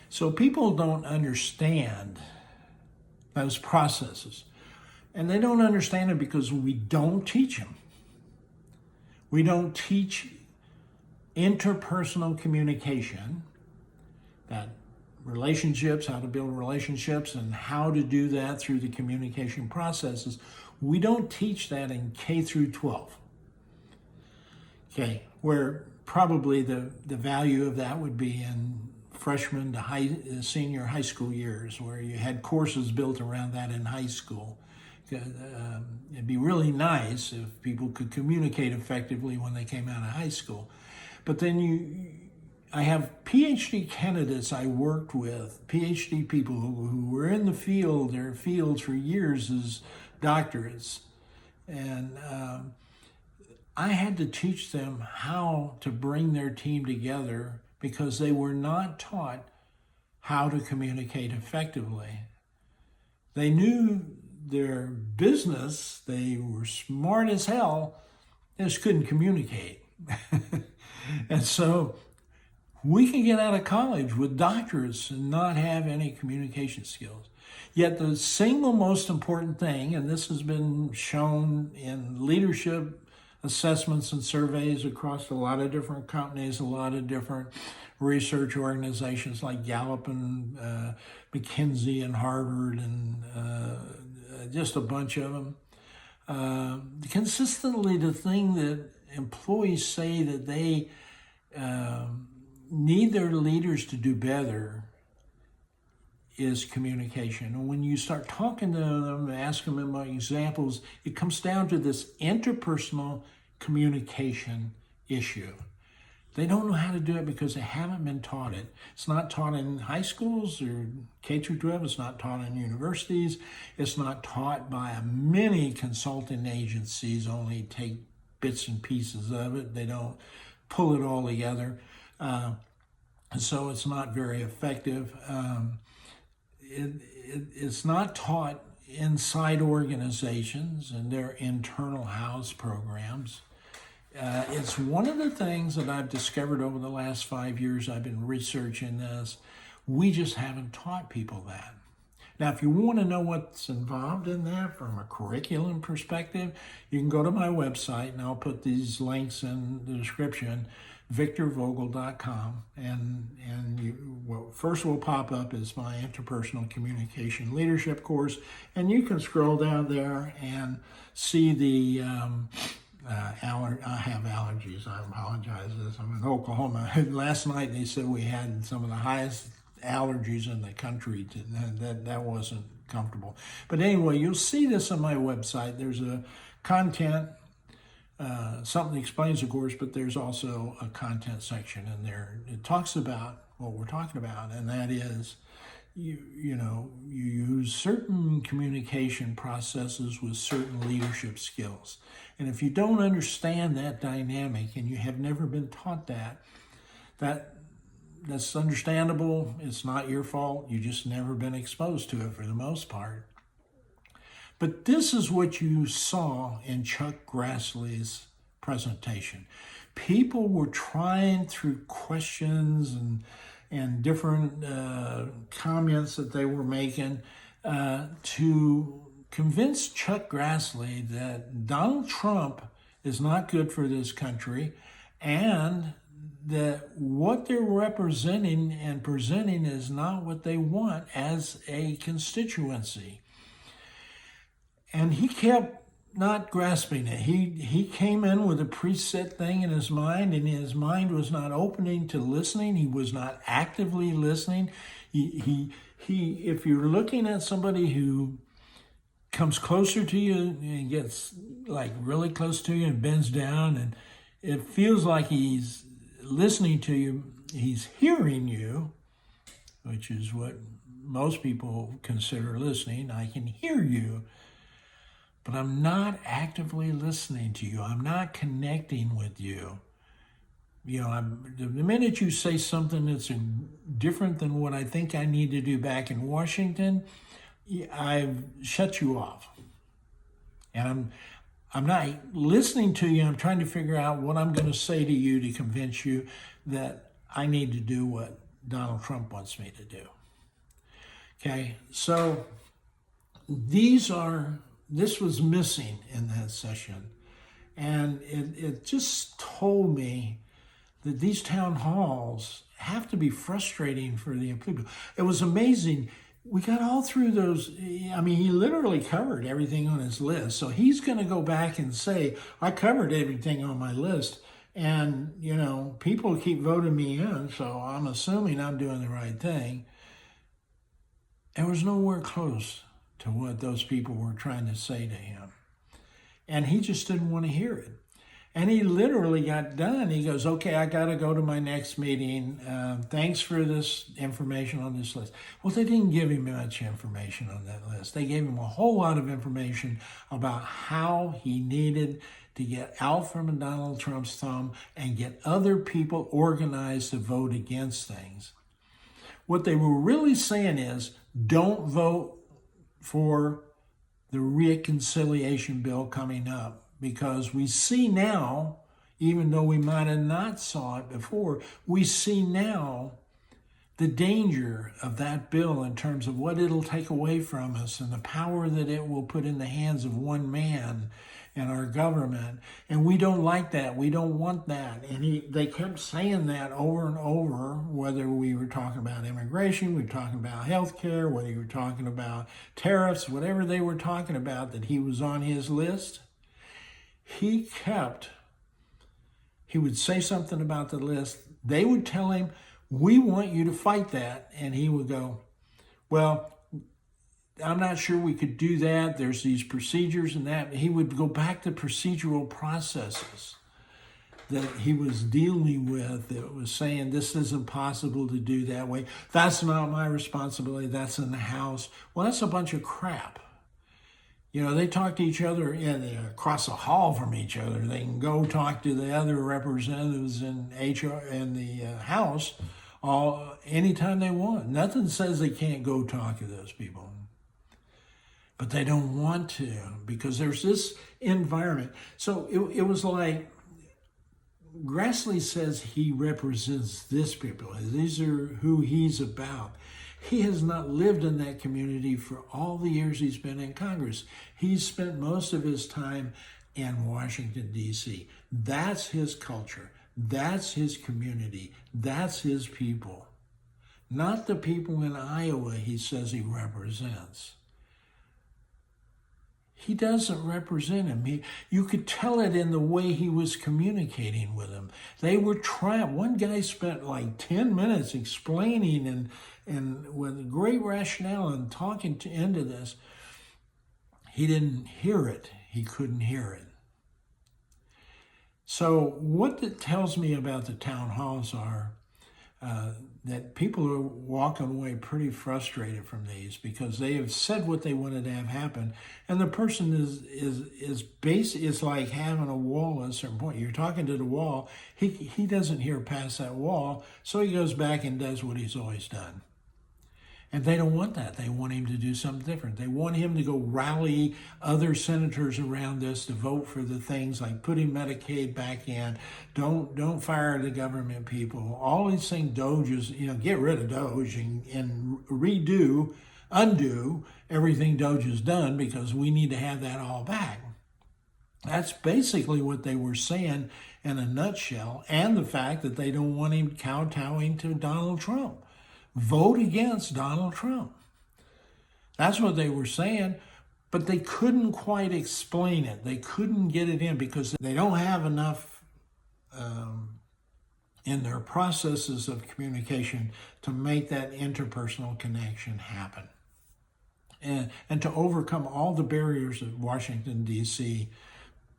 So people don't understand those processes. And they don't understand it because we don't teach them. We don't teach interpersonal communication, that relationships, how to build relationships, and how to do that through the communication processes. We don't teach that in K through 12. Okay, where probably the value of that would be in freshman to senior high school years, where you had courses built around that in high school. It'd be really nice if people could communicate effectively when they came out of high school. But then I have PhD candidates I worked with, PhD people who were in the field, their fields for years as doctorates. And I had to teach them how to bring their team together because they were not taught how to communicate effectively. They knew their business, they were smart as hell, they just couldn't communicate. And so we can get out of college with doctorates and not have any communication skills. Yet the single most important thing, and this has been shown in leadership assessments and surveys across a lot of different companies, a lot of different research organizations like Gallup and McKinsey and Harvard and just a bunch of them. Consistently, the thing that employees say that they need their leaders to do better is communication. And when you start talking to them, asking them about examples, it comes down to this interpersonal communication issue. They don't know how to do it because they haven't been taught it. It's not taught in high schools or K through 12. It's not taught in universities. It's not taught by many consulting agencies, only take bits and pieces of it. They don't pull it all together. So it's not very effective. It's not taught inside organizations and their internal house programs. It's one of the things that I've discovered over the last 5 years I've been researching this. We just haven't taught people that. Now, if you want to know what's involved in that from a curriculum perspective, you can go to my website, and I'll put these links in the description, victorvogel.com, and what first will pop up is my interpersonal communication leadership course, and you can scroll down there and see the I have allergies. I apologize. I'm in Oklahoma. Last night they said we had some of the highest allergies in the country. That wasn't comfortable. But anyway, you'll see this on my website. There's a content, something that explains the course, but there's also a content section in there. It talks about what we're talking about, and that is you use certain communication processes with certain leadership skills. And if you don't understand that dynamic and you have never been taught that's understandable. It's not your fault. You just never been exposed to it for the most part. But this is what you saw in Chuck Grassley's presentation. People were trying through questions and different comments that they were making to convince Chuck Grassley that Donald Trump is not good for this country and that what they're representing and presenting is not what they want as a constituency. And he kept not grasping it. He came in with a preset thing in his mind, and his mind was not opening to listening. He was not actively listening. He if you're looking at somebody who comes closer to you and gets like really close to you and bends down, and it feels like he's listening to you, he's hearing you, which is what most people consider listening. I can hear you, but I'm not actively listening to you. I'm not connecting with you. The minute you say something that's different than what I think I need to do back in Washington, I've shut you off. And I'm not listening to you. I'm trying to figure out what I'm going to say to you to convince you that I need to do what Donald Trump wants me to do. Okay, so this was missing in that session. And it just told me that these town halls have to be frustrating for the people. It was amazing. We got all through those. I mean, he literally covered everything on his list. So he's going to go back and say, I covered everything on my list. And, people keep voting me in, so I'm assuming I'm doing the right thing. It was nowhere close to what those people were trying to say to him. And he just didn't want to hear it. And he literally got done. He goes, okay, I got to go to my next meeting. Thanks for this information on this list. Well, they didn't give him much information on that list. They gave him a whole lot of information about how he needed to get out from Donald Trump's thumb and get other people organized to vote against things. What they were really saying is, don't vote for the reconciliation bill coming up, because we see now, even though we might have not saw it before, we see now the danger of that bill in terms of what it'll take away from us and the power that it will put in the hands of one man and our government. And we don't like that. We don't want that. And they kept saying that over and over, whether we were talking about immigration, we were talking about healthcare, whether you were talking about tariffs, whatever they were talking about, that he was on his list. He would say something about the list. They would tell him, we want you to fight that. And he would go, well, I'm not sure we could do that. There's these procedures and that. He would go back to procedural processes that he was dealing with that was saying, this isn't possible to do that way. That's not my responsibility. That's in the House. Well, that's a bunch of crap. They talk to each other across the hall from each other. They can go talk to the other representatives in the House anytime they want. Nothing says they can't go talk to those people. But they don't want to, because there's this environment. So it was like, Grassley says he represents this people. These are who he's about. He has not lived in that community for all the years he's been in Congress. He's spent most of his time in Washington, D.C. That's his culture. That's his community. That's his people. Not the people in Iowa he says he represents. He doesn't represent him. You could tell it in the way he was communicating with him. They were trying. One guy spent like 10 minutes explaining and with great rationale and talking into this. He didn't hear it. He couldn't hear it. So what it tells me about the town halls are that people are walking away pretty frustrated from these, because they have said what they wanted to have happen, and the person is like having a wall at a certain point. You're talking to the wall. He doesn't hear past that wall, so he goes back and does what he's always done. And they don't want that. They want him to do something different. They want him to go rally other senators around this to vote for the things like putting Medicaid back in, don't fire the government people, all these things. Doge is, get rid of Doge and undo everything Doge has done, because we need to have that all back. That's basically what they were saying in a nutshell, and the fact that they don't want him kowtowing to Donald Trump. Vote against Donald Trump. That's what they were saying, but they couldn't quite explain it. They couldn't get it in, because they don't have enough in their processes of communication to make that interpersonal connection happen. And to overcome all the barriers that Washington, D.C.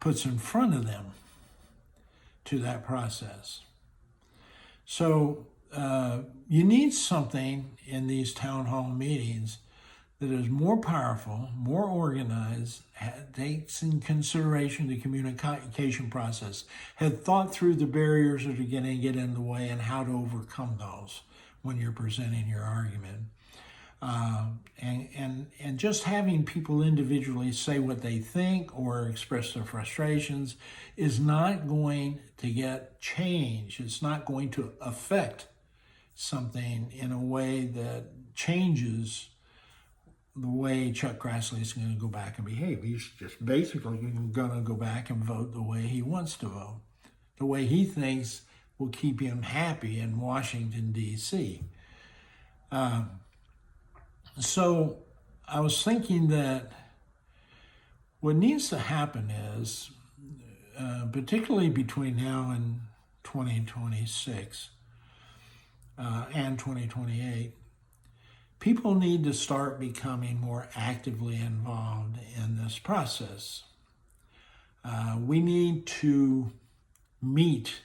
puts in front of them to that process. So you need something in these town hall meetings that is more powerful, more organized, takes in consideration the communication process, had thought through the barriers that are going to get in the way and how to overcome those when you're presenting your argument. And just having people individually say what they think or express their frustrations is not going to get change. It's not going to affect. something in a way that changes the way Chuck Grassley is going to go back and behave. He's just basically going to go back and vote the way he wants to vote, the way he thinks will keep him happy in Washington, D.C. So I was thinking that what needs to happen is, particularly between now and 2026 and 2028, people need to start becoming more actively involved in this process. We need to meet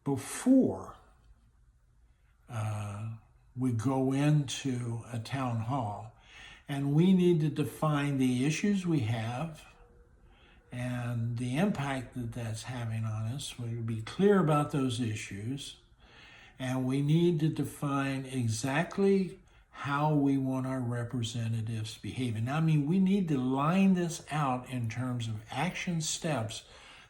before we go into a town hall, and we need to define the issues we have and the impact that that's having on us. We need to be clear about those issues, and we need to define exactly how we want our representatives behaving. I mean, we need to line this out in terms of action steps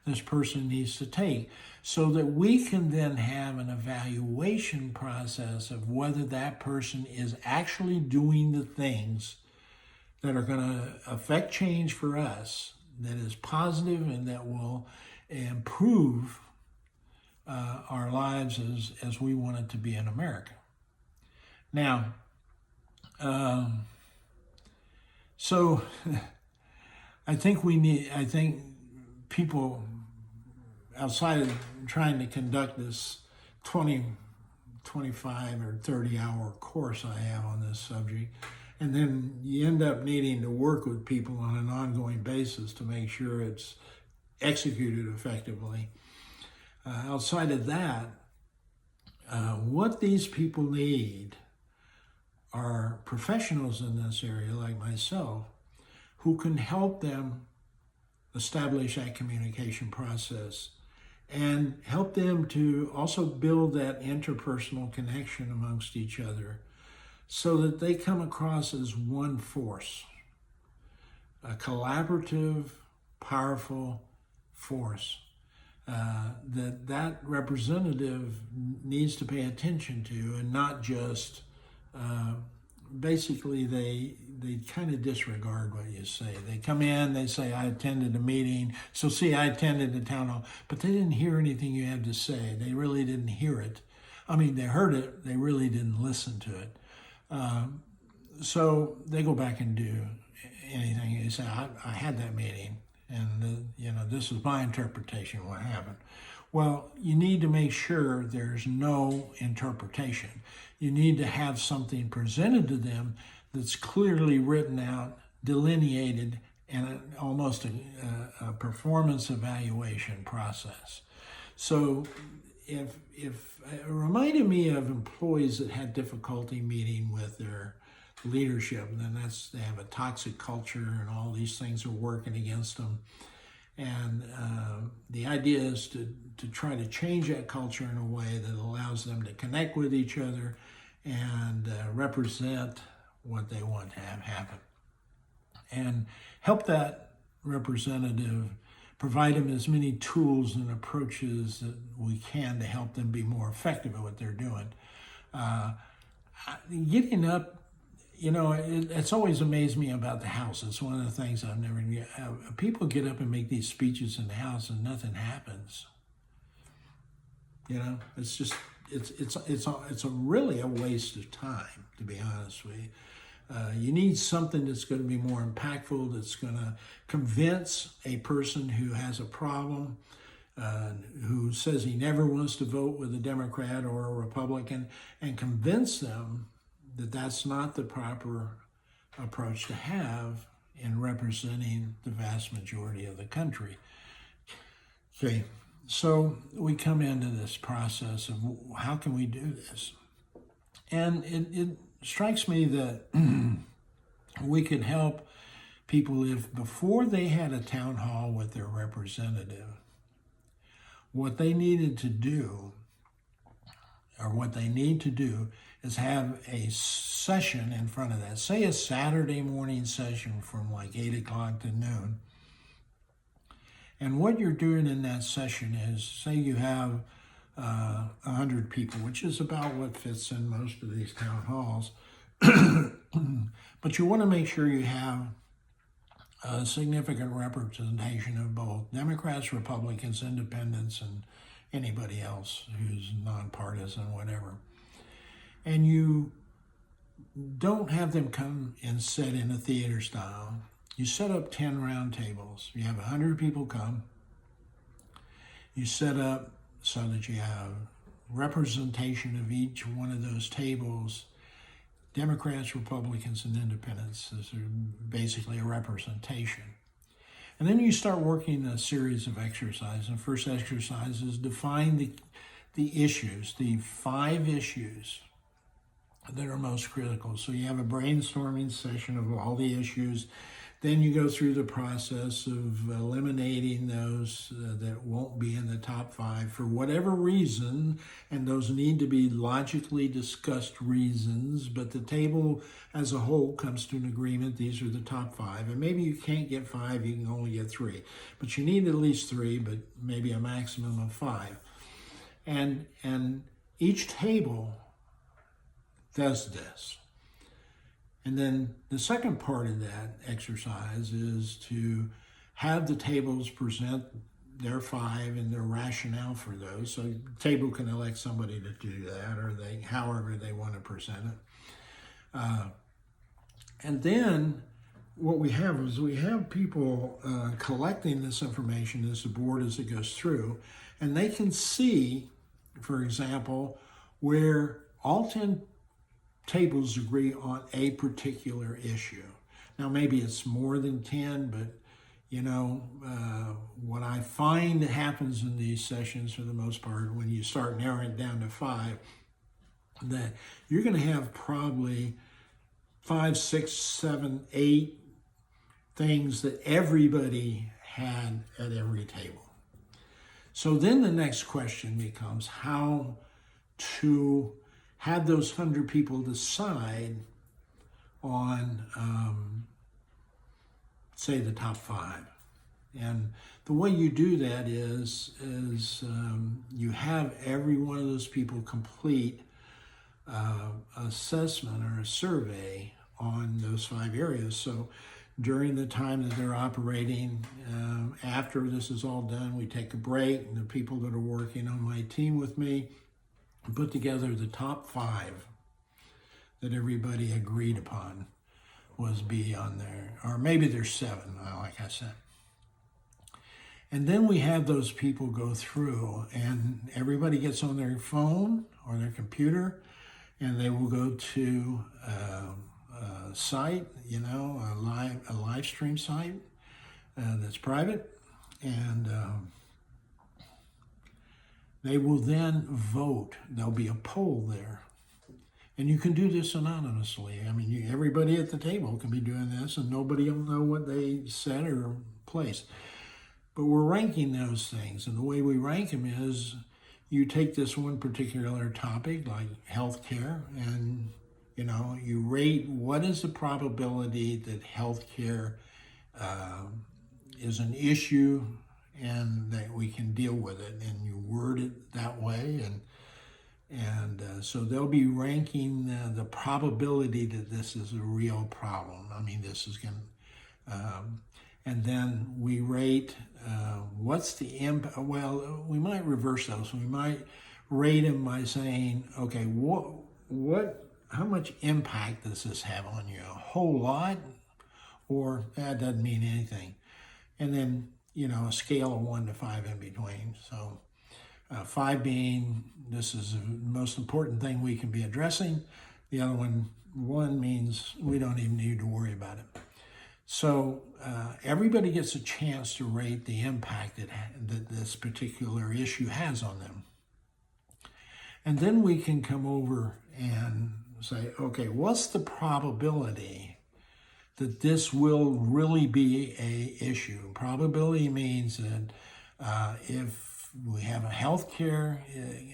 this person needs to take so that we can then have an evaluation process of whether that person is actually doing the things that are going to affect change for us, that is positive and that will improve our lives as we want it to be in America. Now, so I think people, outside of trying to conduct this 20, 25 or 30 hour course I have on this subject, and then you end up needing to work with people on an ongoing basis to make sure it's executed effectively. Outside of that, what these people need are professionals in this area like myself who can help them establish that communication process and help them to also build that interpersonal connection amongst each other so that they come across as one force, a collaborative, powerful force that representative needs to pay attention to, and not just basically they kind of disregard what you say. They come in, they say, I attended a meeting, so see, I attended the town hall, but they didn't hear anything you had to say. They really didn't hear it. I mean, they heard it, they really didn't listen to it. So they go back and do anything. They say, I had that meeting, and this is my interpretation of what happened. Well, you need to make sure there's no interpretation. You need to have something presented to them that's clearly written out, delineated, and almost a performance evaluation process. So if it reminded me of employees that had difficulty meeting with their leadership, and then they have a toxic culture and all these things are working against them. And the idea is to try to change that culture in a way that allows them to connect with each other and represent what they want to have happen. And help that representative, provide them as many tools and approaches that we can to help them be more effective at what they're doing. Getting up, it's always amazed me about the House. It's one of the things I've never. People get up and make these speeches in the House and nothing happens. It's just it's really a waste of time, to be honest with you. You need something that's going to be more impactful, that's going to convince a person who has a problem, who says he never wants to vote with a Democrat or a Republican, and convince them that that's not the proper approach to have in representing the vast majority of the country. Okay, so we come into this process of how can we do this? And it strikes me that we could help people if before they had a town hall with their representative, what they needed to do, or what they need to do, is have a session in front of that. Say a Saturday morning session from like 8 o'clock to noon. And what you're doing in that session is, say you have 100 people, which is about what fits in most of these town halls. But you want to make sure you have a significant representation of both Democrats, Republicans, Independents, and anybody else who's nonpartisan, whatever. And you don't have them come and sit in a theater style. You set up 10 round tables. You have 100 people come. You set up so that you have representation of each one of those tables. Democrats, Republicans, and Independents. This is basically a representation. And then you start working a series of exercises. The first exercise is define the issues, the 5 issues that are most critical. So you have a brainstorming session of all the issues. Then you go through the process of eliminating those that won't be in the top 5 for whatever reason, and those need to be logically discussed reasons, but the table as a whole comes to an agreement. These are the top 5, and maybe you can't get 5, you can only get 3, but you need at least 3, but maybe a maximum of 5. And each table does this. And then the second part of that exercise is to have the tables present their 5 and their rationale for those. So the table can elect somebody to do that, or however they want to present it. And then what we have is we have people collecting this information as the board as it goes through, and they can see, for example, where all 10 tables agree on a particular issue. Now, maybe it's more than 10, but what I find happens in these sessions for the most part, when you start narrowing it down to 5, that you're going to have probably 5, 6, 7, 8 things that everybody had at every table. So then the next question becomes how to have those 100 people decide on, say, the top 5. And the way you do that is you have every one of those people complete assessment or a survey on those 5 areas. So during the time that they're operating, after this is all done, we take a break, and the people that are working on my team with me put together the top 5 that everybody agreed upon was be on there, or maybe there's 7, like I said. And then we have those people go through, and everybody gets on their phone or their computer, and they will go to a site, a live stream site that's private, and they will then vote. There'll be a poll there. And you can do this anonymously. I mean, everybody at the table can be doing this, and nobody will know what they said or placed. But we're ranking those things. And the way we rank them is you take this one particular topic, like healthcare, and you rate what is the probability that healthcare is an issue and that we can deal with it, and you word it that way, and so they'll be ranking the probability that this is a real problem. I mean, this is going to, and then we rate what's the impact. Well, we might reverse those. We might rate them by saying, okay, how much impact does this have on you? A whole lot, or that doesn't mean anything, and then a scale of 1 to 5 in between. So 5 being this is the most important thing we can be addressing. The other one means we don't even need to worry about it. So everybody gets a chance to rate the impact that this particular issue has on them. And then we can come over and say, okay, what's the probability that this will really be a issue? Probability means that if we have a healthcare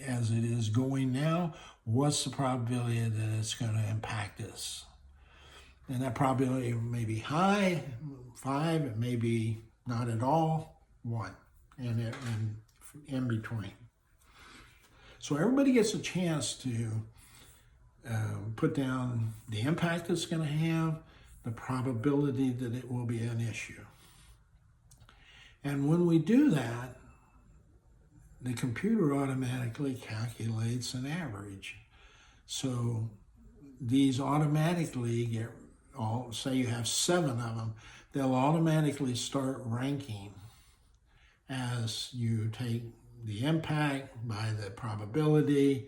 as it is going now, what's the probability that it's going to impact us? And that probability may be high, 5, it may be not at all, 1, and in between. So everybody gets a chance to put down the impact it's going to have, the probability that it will be an issue. And when we do that, the computer automatically calculates an average. So these automatically get, say you have 7 of them, they'll automatically start ranking as you take the impact by the probability,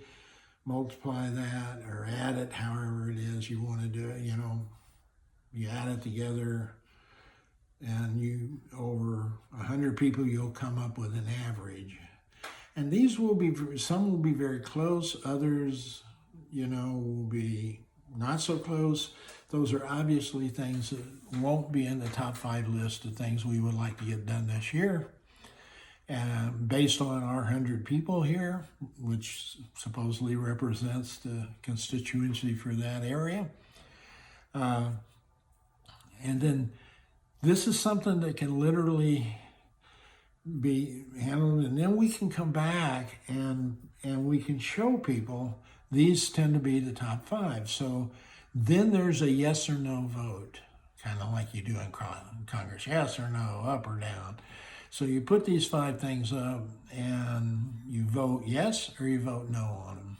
multiply that or add it, however it is you want to do it. You add it together, and you, over 100 people, you'll come up with an average. And these will be, some will be very close, others, will be not so close. Those are obviously things that won't be in the top 5 list of things we would like to get done this year. And based on our 100 people here, which supposedly represents the constituency for that area. And then this is something that can literally be handled, and then we can come back and we can show people these tend to be the top 5. So then there's a yes or no vote, kind of like you do in Congress, yes or no, up or down. So you put these 5 things up and you vote yes or you vote no on them.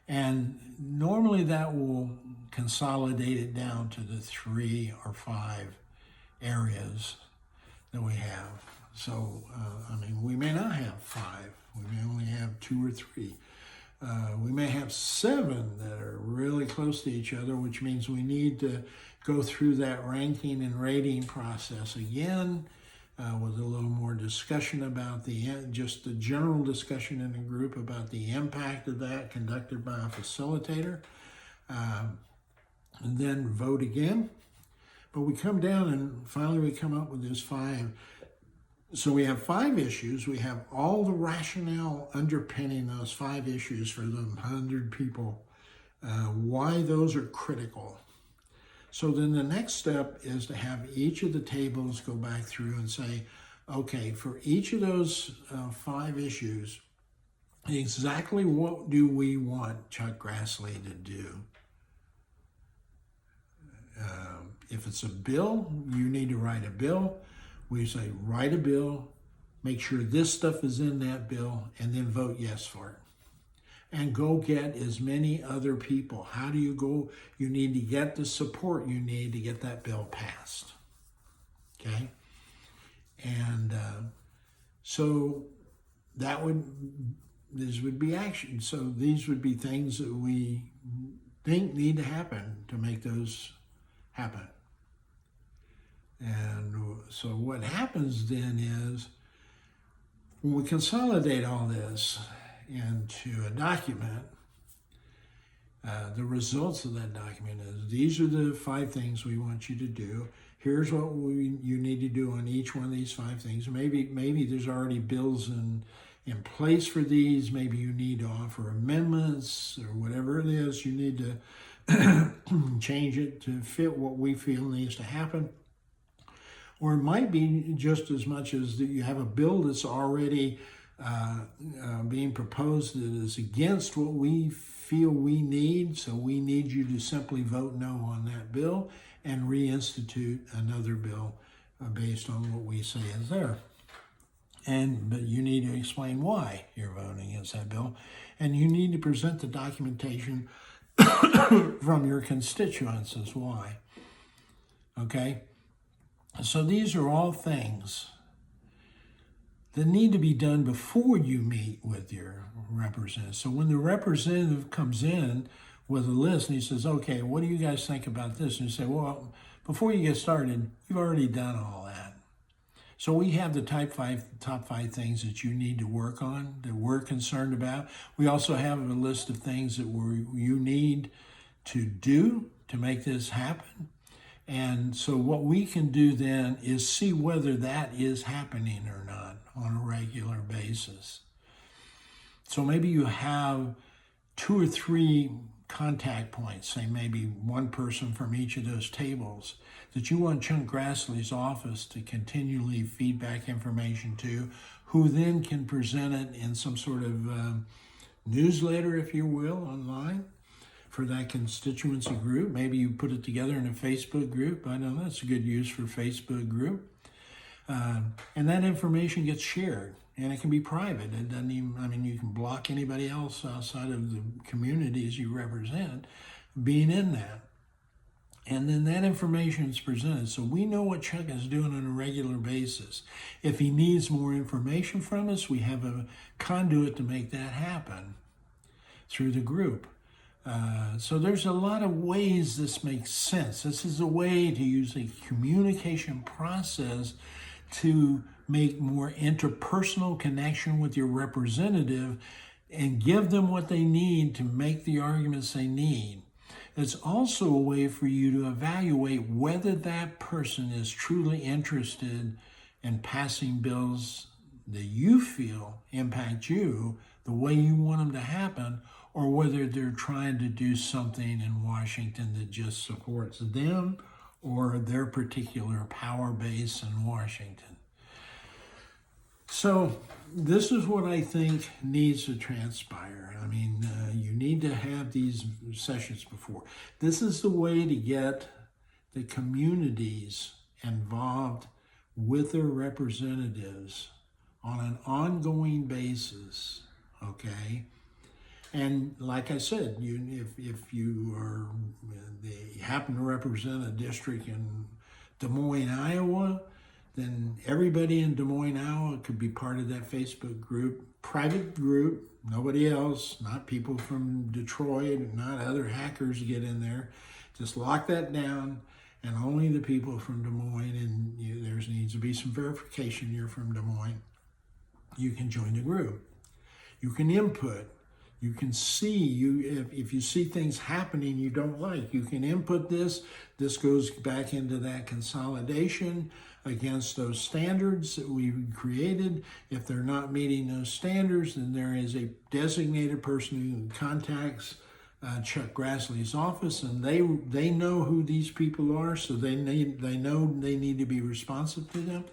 And normally that will consolidate it down to the 3 or 5 areas that we have. So, we may not have 5. We may only have 2 or 3. We may have 7 that are really close to each other, which means we need to go through that ranking and rating process again with a little more discussion about just the general discussion in the group about the impact of that conducted by a facilitator, and then vote again. But we come down and finally we come up with this 5. So we have 5 issues. We have all the rationale underpinning those 5 issues for the 100 people, why those are critical. So then the next step is to have each of the tables go back through and say, okay, for each of those 5 issues, exactly what do we want Chuck Grassley to do? If it's a bill, you need to write a bill. We say, write a bill, make sure this stuff is in that bill, and then vote yes for it. And go get as many other people. How do you go? You need to get the support you need to get that bill passed. Okay? And so these would be action. So these would be things that we think need to happen to make those happen. And so what happens then is, when we consolidate all this into a document, the results of that document is, these are the 5 things we want you to do. Here's what you need to do on each one of these 5 things. Maybe there's already bills in place for these. Maybe you need to offer amendments or whatever it is. You need to change it to fit what we feel needs to happen. Or it might be just as much as that you have a bill that's already being proposed that is against what we feel we need. So we need you to simply vote no on that bill and reinstitute another bill based on what we say is there. But you need to explain why you're voting against that bill. And you need to present the documentation from your constituents as why. Okay? So these are all things that need to be done before you meet with your representative. So when the representative comes in with a list and he says, okay, what do you guys think about this? And you say, well, before you get started, you've already done all that. So we have the top five things that you need to work on, that we're concerned about. We also have a list of things that you need to do to make this happen. And so what we can do then is see whether that is happening or not on a regular basis. So maybe you have 2 or 3 contact points, say maybe one person from each of those tables, that you want Chuck Grassley's office to continually feedback information to, who then can present it in some sort of newsletter, if you will, online for that constituency group. Maybe you put it together in a Facebook group. I know that's a good use for Facebook group. And that information gets shared, and it can be private. It doesn't even, I mean, you can block anybody else outside of the communities you represent being in that. And then that information is presented. So we know what Chuck is doing on a regular basis. If he needs more information from us, we have a conduit to make that happen through the group. So there's a lot of ways this makes sense. This is a way to use a communication process to make more interpersonal connection with your representative and give them what they need to make the arguments they need. It's also a way for you to evaluate whether that person is truly interested in passing bills that you feel impact you the way you want them to happen, or whether they're trying to do something in Washington that just supports them or their particular power base in Washington. So this is what I think needs to transpire. I mean, you need to have these sessions before. This is the way to get the communities involved with their representatives on an ongoing basis, okay? And like I said, if you happen to represent a district in Des Moines, Iowa, then everybody in Des Moines, Iowa could be part of that Facebook group, private group, nobody else, not people from Detroit, not other hackers get in there. Just lock that down, and only the people from Des Moines, and there needs to be some verification you're from Des Moines. You can join the group. You can input. You can see, if you see things happening you don't like, you can input this. This goes back into that consolidation against those standards that we've created. If they're not meeting those standards, then there is a designated person who contacts Chuck Grassley's office, and they know who these people are, so they know they need to be responsive to them.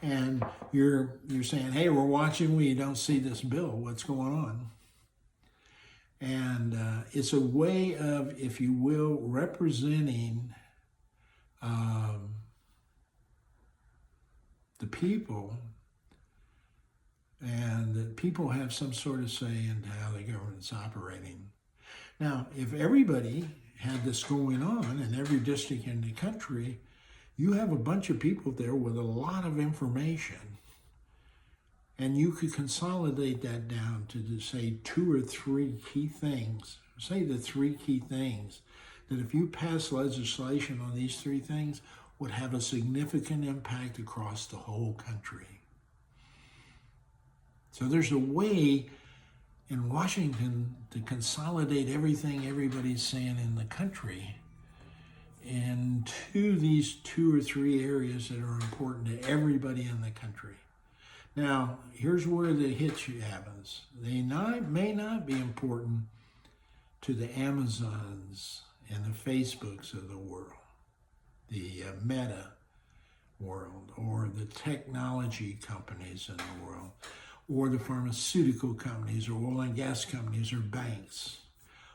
And you're saying, hey, we're watching, we don't see this bill, what's going on? And it's a way of, if you will, representing the people, and that people have some sort of say into how the government's operating. Now, if everybody had this going on in every district in the country, you have a bunch of people there with a lot of information. And you could consolidate that down to, say, 2 or 3 key things. Say the 3 key things that if you pass legislation on these 3 things would have a significant impact across the whole country. So there's a way in Washington to consolidate everything everybody's saying in the country into these 2 or 3 areas that are important to everybody in the country. Now, here's where the hitch happens. They may not be important to the Amazons and the Facebooks of the world, the Meta world, or the technology companies in the world, or the pharmaceutical companies, or oil and gas companies, or banks.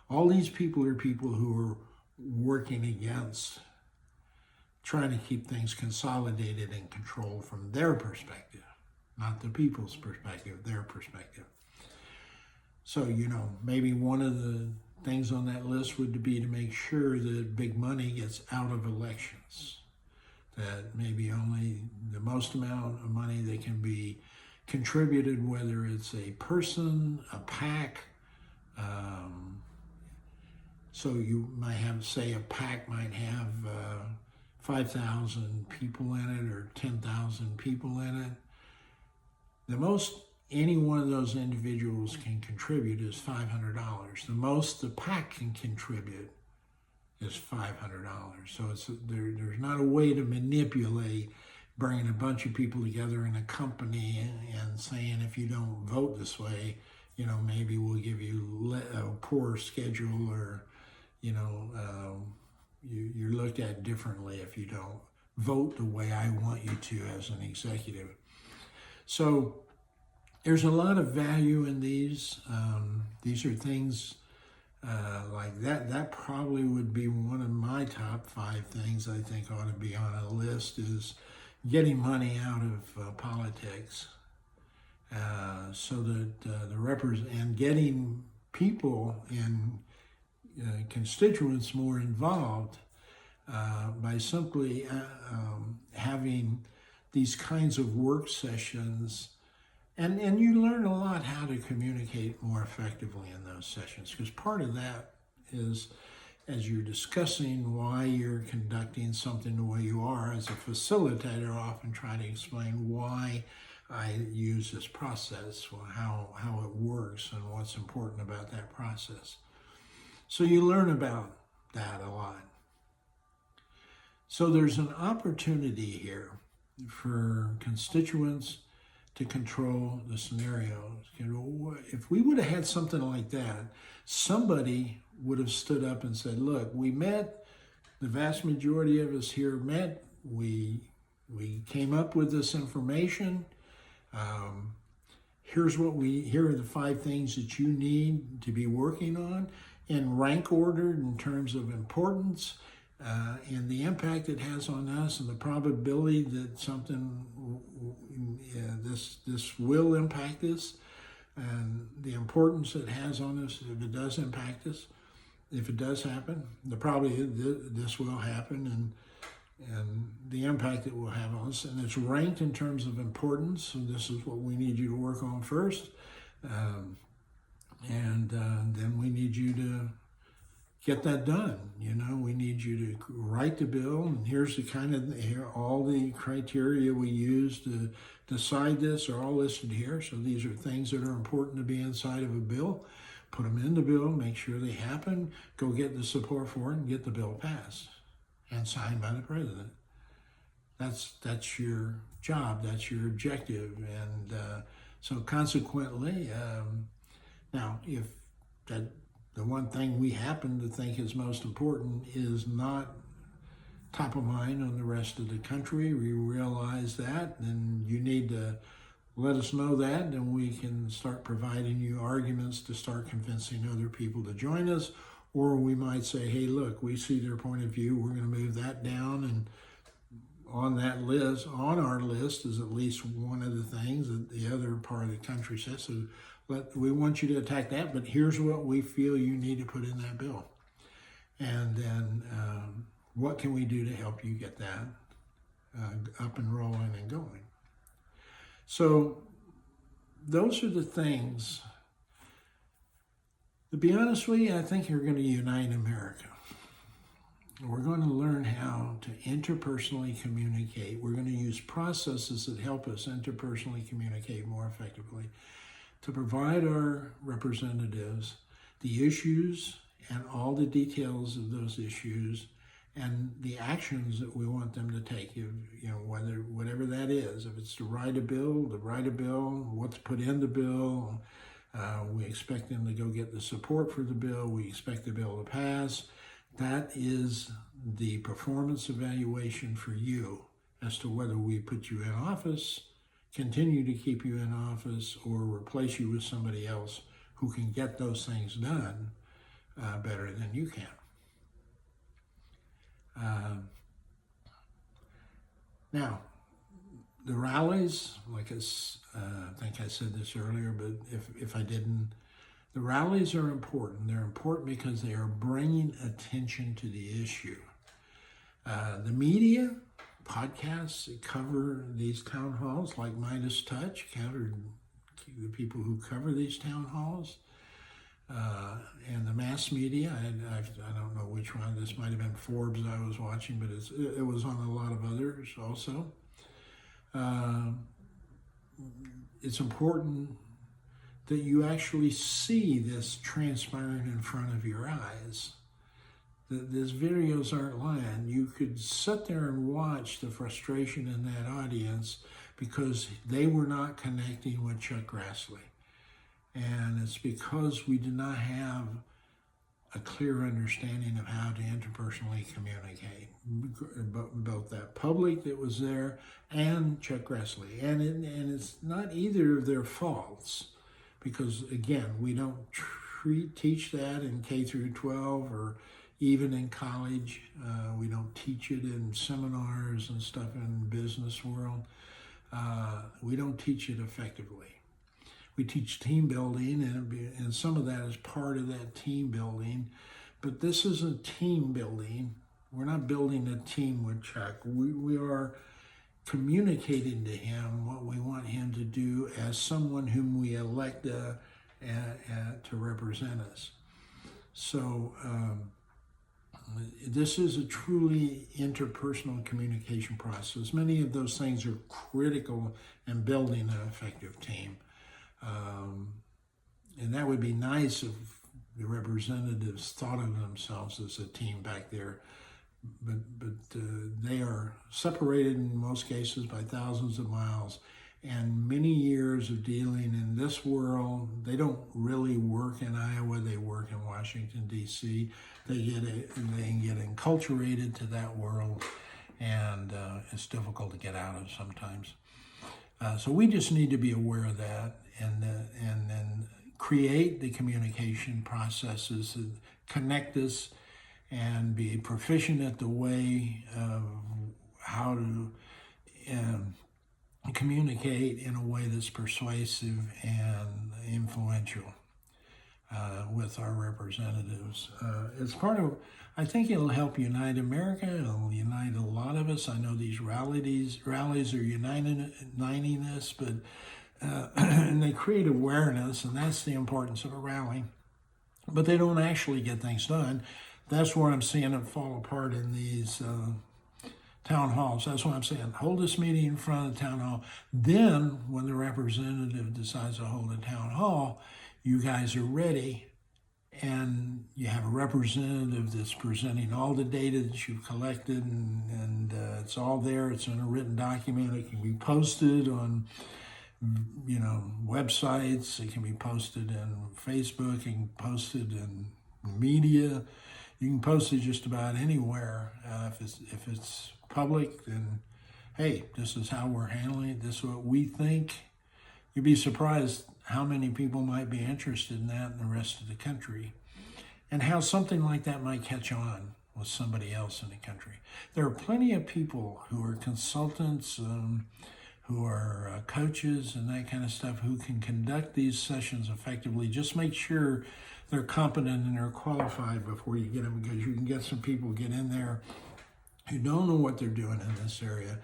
All these people are people who are working against trying to keep things consolidated and controlled from their perspective. Not the people's perspective, their perspective. So, maybe one of the things on that list would be to make sure that big money gets out of elections. That maybe only the most amount of money that can be contributed, whether it's a person, a PAC. So you might have, say, a PAC might have 5,000 people in it or 10,000 people in it. The most any one of those individuals can contribute is $500. The most the PAC can contribute is $500. So there's not a way to manipulate bringing a bunch of people together in a company and saying, if you don't vote this way, maybe we'll give you a poor schedule or you're looked at differently if you don't vote the way I want you to as an executive. So there's a lot of value in these. These are things like that. That probably would be one of my top 5 things I think ought to be on a list, is getting money out of politics, so that and getting people and constituents more involved by simply having these kinds of work sessions. And you learn a lot how to communicate more effectively in those sessions, because part of that is, as you're discussing why you're conducting something the way you are, as a facilitator, often try to explain why I use this process, how it works, and what's important about that process. So you learn about that a lot. So there's an opportunity here for constituents to control the scenarios. If we would have had something like that, somebody would have stood up and said, look, we met, the vast majority of us here met, we came up with this information, here are the 5 things that you need to be working on, in rank order in terms of importance, and the impact it has on us, and the probability that something, this will impact us, and the importance it has on us if it does impact us. If it does happen, the probability this will happen, and the impact it will have on us. And it's ranked in terms of importance, so this is what we need you to work on first. Then we need you to get that done. We need you to write the bill, and here's all the criteria we use to decide this are all listed here. So these are things that are important to be inside of a bill. Put them in the bill, make sure they happen, go get the support for it, and get the bill passed and signed by the president. That's your job, that's your objective. And so consequently, now if the one thing we happen to think is most important is not top of mind on the rest of the country, we realize that, then you need to let us know that, and we can start providing you arguments to start convincing other people to join us. Or we might say, hey, look, we see their point of view, we're going to move that down, and on our list is at least one of the things that the other part of the country says. So we want you to attack that, but here's what we feel you need to put in that bill. And then what can we do to help you get that up and rolling and going? So those are the things. To be honest with you, I think you're going to unite America. We're going to learn how to interpersonally communicate. We're going to use processes that help us interpersonally communicate more effectively to provide our representatives the issues and all the details of those issues and the actions that we want them to take, whatever that is. If it's to write a bill, what to put in the bill. We expect them to go get the support for the bill. We expect the bill to pass. That is the performance evaluation for you as to whether we put you in office, continue to keep you in office, or replace you with somebody else who can get those things done better than you can. Now, the rallies, I think I said this earlier, but if I didn't, the rallies are important. They're important because they are bringing attention to the issue. The media, podcasts that cover these town halls, like Midas Touch, covered the people who cover these town halls, and the mass media. I don't know which one. This might have been Forbes I was watching, but it was on a lot of others also. It's important that you actually see this transpiring in front of your eyes. These videos aren't lying. You could sit there and watch the frustration in that audience because they were not connecting with Chuck Grassley. And it's because we do not have a clear understanding of how to interpersonally communicate, both that public that was there and Chuck Grassley. And it's not either of their faults, because again, we don't teach that in K through 12 or even in college. We don't teach it in seminars and stuff in the business world. We don't teach it effectively. We teach team building, and some of that is part of that team building. But this isn't team building. We're not building a team with Chuck. We are communicating to him what we want him to do as someone whom we elect to represent us. So this is a truly interpersonal communication process. Many of those things are critical in building an effective team. And that would be nice if the representatives thought of themselves as a team back there. But they are separated in most cases by thousands of miles, and many years of dealing in this world. They don't really work in Iowa, they work in Washington, D.C. They get enculturated to that world, and it's difficult to get out of sometimes. So we just need to be aware of that, and then create the communication processes that connect us, and be proficient at the way of how to communicate in a way that's persuasive and influential with our representatives. It's part of, I think it'll help unite America. It'll unite a lot of us. I know these rallies are uniting us, but and they create awareness, and that's the importance of a rally. But they don't actually get things done. That's where I'm seeing it fall apart in these town halls. That's what I'm saying. Hold this meeting in front of the town hall. Then, when the representative decides to hold a town hall, you guys are ready, and you have a representative that's presenting all the data that you've collected, and it's all there. It's in a written document. It can be posted on, websites. It can be posted in Facebook. It can be posted in media. You can post it just about anywhere. If it's public, then hey, this is how we're handling it. This is what we think. You'd be surprised how many people might be interested in that in the rest of the country, and how something like that might catch on with somebody else in the country. There are plenty of people who are consultants, who are coaches and that kind of stuff, who can conduct these sessions effectively. Just make sure they're competent and they're qualified before you get them, because you can get some people get in there who don't know what they're doing in this area,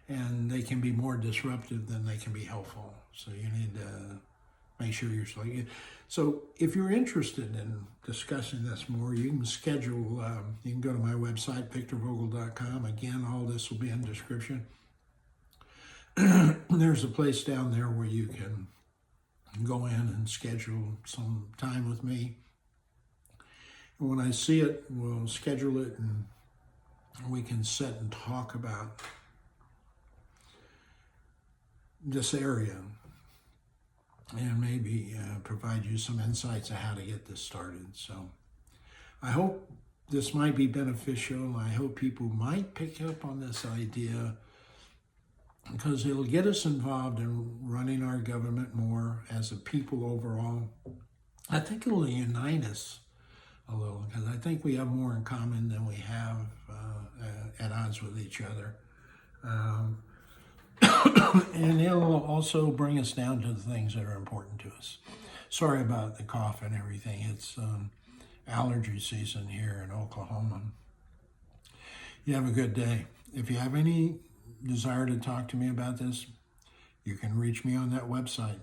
and they can be more disruptive than they can be helpful. So you need to make sure you're selected. So if you're interested in discussing this more, you can schedule, you can go to my website, victorvogel.com. Again, all this will be in the description. There's a place down there where you can go in and schedule some time with me. And when I see it, we'll schedule it, and we can sit and talk about this area, and maybe provide you some insights of how to get this started. So I hope this might be beneficial. I hope people might pick up on this idea, because it'll get us involved in running our government more as a people overall. I think it'll unite us a little, because I think we have more in common than we have at odds with each other. And it'll also bring us down to the things that are important to us. Sorry about the cough and everything. It's allergy season here in Oklahoma. You have a good day. If you have any desire to talk to me about this, you can reach me on that website.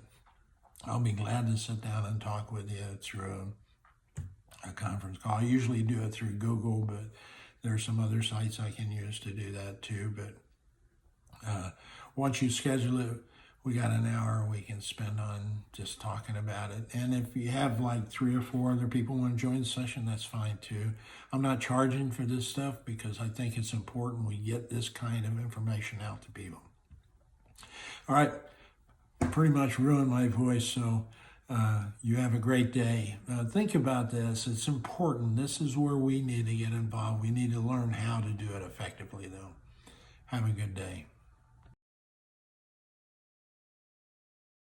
I'll be glad to sit down and talk with you through a conference call. I usually do it through Google, but there are some other sites I can use to do that too. But once you schedule it, we got an hour we can spend on just talking about it. And if you have like 3 or 4 other people want to join the session, that's fine too. I'm not charging for this stuff, because I think it's important we get this kind of information out to people. All right, pretty much ruined my voice, so You have a great day. Think about this. It's important. This is where we need to get involved. We need to learn how to do it effectively, though. Have a good day.